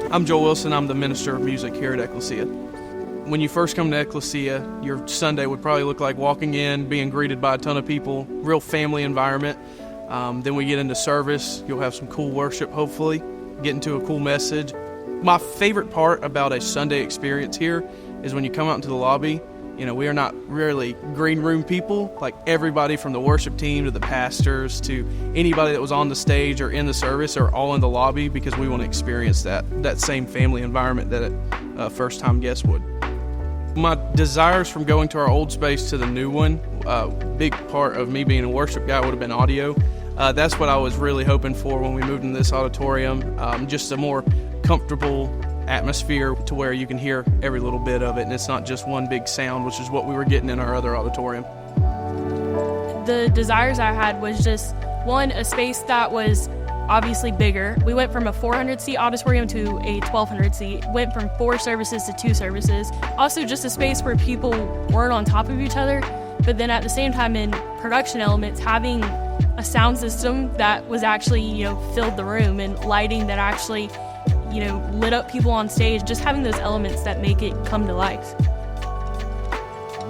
I'm Joel Wilson. I'm the minister of music here at Ekklesia. When you first come to Ekklesia, your Sunday would probably look like walking in, being greeted by a ton of people, real family environment. Then we get into service. You'll have some cool worship, hopefully, get into a cool message. My favorite part about a Sunday experience here is when you come out into the lobby. We are not really green room people. Like everybody from the worship team to the pastors to anybody that was on the stage or in the service are all in the lobby because we want to experience that same family environment that a first-time guest would. My desires from going to our old space to the new one, a big part of me being a worship guy would have been audio. That's what I was really hoping for when we moved into this auditorium, just a more comfortable atmosphere to where you can hear every little bit of it and it's not just one big sound, which is what we were getting in our other auditorium. The desires I had was just, one, a space that was obviously bigger. We went from a 400-seat auditorium to a 1,200-seat, went from 4 services to 2 services. Also just a space where people weren't on top of each other, but then at the same time in production elements, having a sound system that was actually, filled the room and lighting that actually lit up people on stage, just having those elements that make it come to life.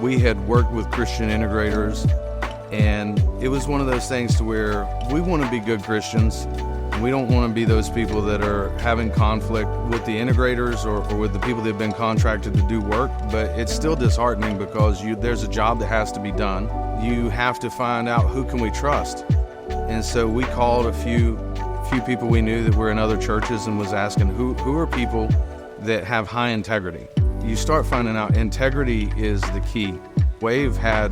We had worked with Christian integrators, and it was one of those things to where we want to be good Christians. We don't want to be those people that are having conflict with the integrators or with the people that have been contracted to do work, but it's still disheartening because there's a job that has to be done. You have to find out who can we trust. And so we called a few people we knew that were in other churches and was asking who are people that have high integrity. You start finding out integrity is the key. Wave had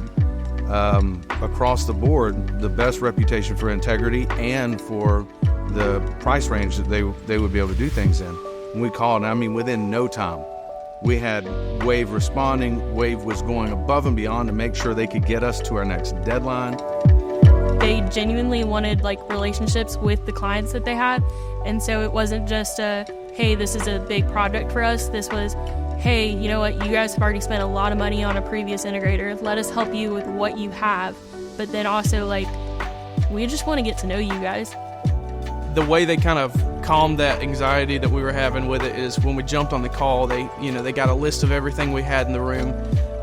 across the board the best reputation for integrity and for the price range that they would be able to do things in. And we called, within no time, we had Wave responding. Wave was going above and beyond to make sure they could get us to our next deadline. They genuinely wanted relationships with the clients that they had. And so it wasn't just hey, this is a big project for us. This was, hey, you know what? You guys have already spent a lot of money on a previous integrator. Let us help you with what you have. But then also we just want to get to know you guys. The way they kind of calmed that anxiety that we were having with it is when we jumped on the call, they got a list of everything we had in the room.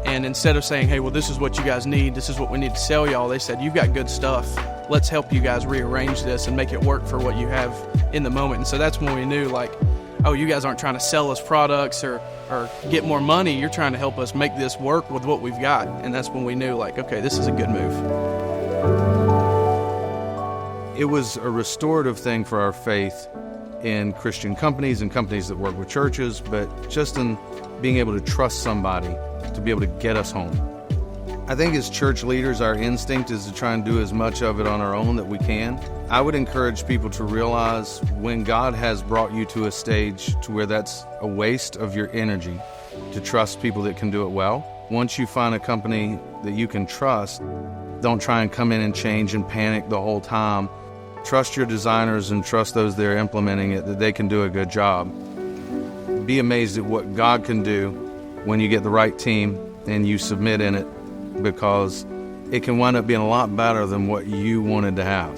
And instead of saying, hey, well, this is what you guys need, this is what we need to sell y'all, they said, you've got good stuff. Let's help you guys rearrange this and make it work for what you have in the moment. And so that's when we knew, oh, you guys aren't trying to sell us products or get more money. You're trying to help us make this work with what we've got. And that's when we knew, okay, this is a good move. It was a restorative thing for our faith in Christian companies and companies that work with churches, but just in being able to trust somebody to be able to get us home. I think as church leaders, our instinct is to try and do as much of it on our own that we can. I would encourage people to realize when God has brought you to a stage to where that's a waste of your energy, to trust people that can do it well. Once you find a company that you can trust, don't try and come in and change and panic the whole time. Trust your designers and trust those that are implementing it, that they can do a good job. Be amazed at what God can do when you get the right team and you submit in it, because it can wind up being a lot better than what you wanted to have.